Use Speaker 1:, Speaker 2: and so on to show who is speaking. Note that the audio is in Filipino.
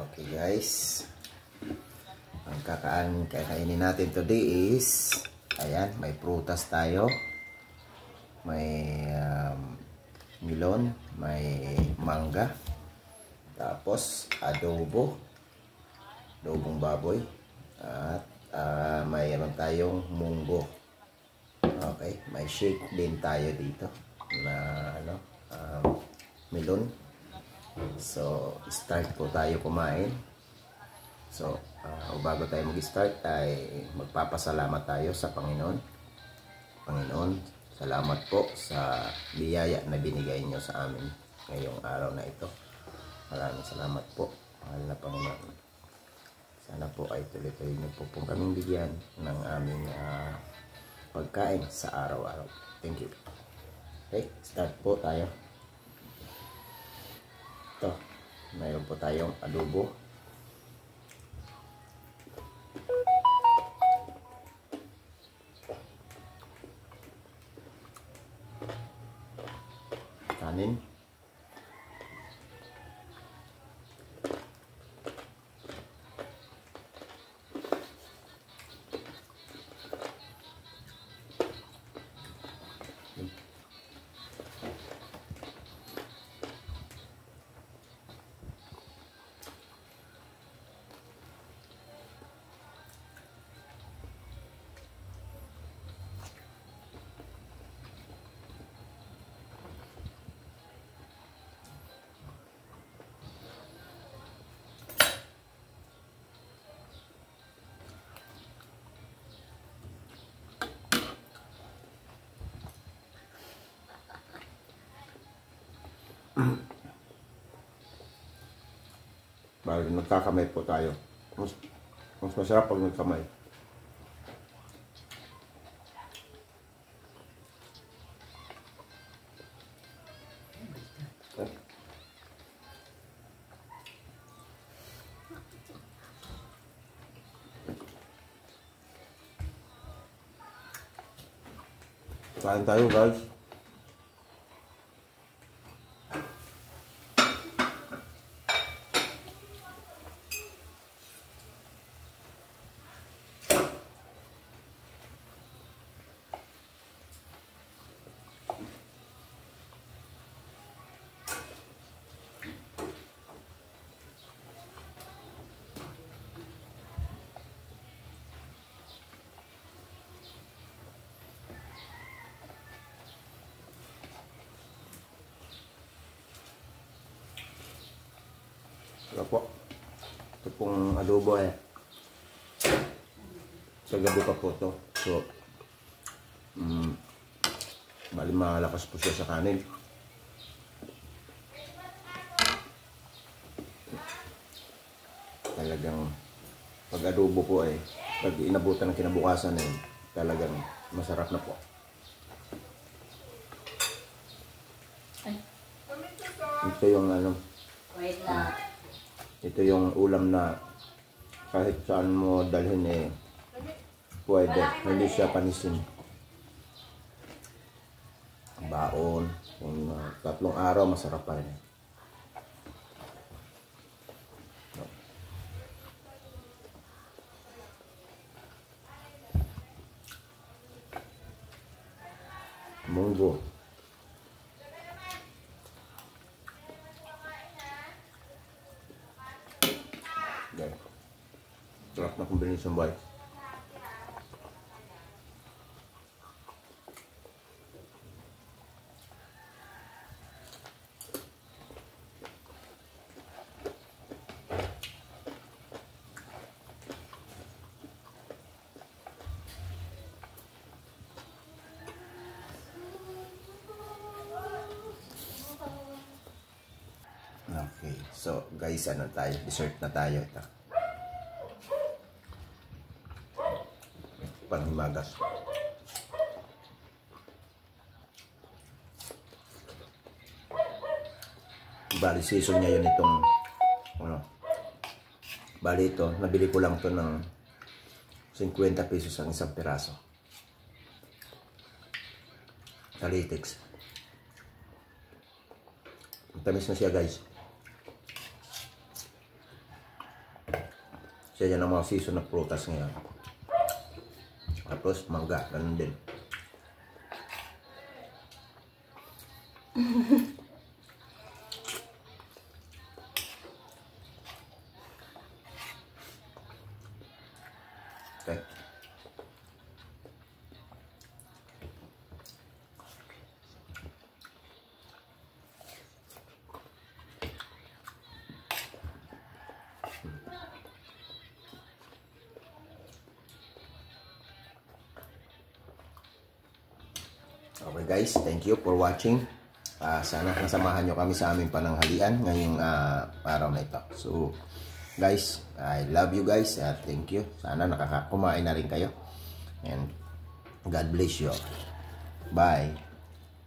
Speaker 1: Okay guys, ang kakainin natin today is, ayan, may prutas tayo, may melon, may mangga, tapos adobong baboy, at mayroon tayong munggo. Okay, may shake din tayo dito na melon. So, start po tayo kumain. So, bago tayo mag-start ay magpapasalamat tayo sa Panginoon. Panginoon, salamat po sa biyaya na binigay nyo sa amin ngayong araw na ito. Maraming salamat po, mahal na Panginoon. Sana po ay tuloy-tuloy nyo po pong kaming bigyan ng aming pagkain sa araw-araw. Thank you. Okay, start po tayo. Ito, mayroon po tayong adobo. Kanin. Bali, nagkakamay po tayo. Mas masarap pag nagkamay. Kain tayo guys. Ito po. Ito pong adobo eh. Sa gabi pa po ito. So, bali malakas po siya sa kanin. Talagang pag adobo po eh, pag inabutan ng kinabukasan eh, talagang masarap na po. Ito yung
Speaker 2: Wait lang.
Speaker 1: ito yung ulam na kahit saan mo dalhin eh pwede, hindi siya panisin. Baon, kung 3 araw masarap pa rin. Munggo. Okay. Sarap na combination boy. Okay, so guys, tayo? Dessert na tayo ito. Panghimagas. Bali, season niya yun itong, bali ito, nabili ko lang ito ng 50 pesos ang isang piraso. Sa Litex. Tamis na siya guys. Siya yan ang mga season na prutas ngayon. Tapos mangga, ganun din. Okay. Okay guys, thank you for watching. Sana nasamahan nyo kami sa aming pananghalian ngayong araw na ito. So guys, I love you guys. Thank you. Sana nakakakumain na rin kayo. And God bless you. Bye.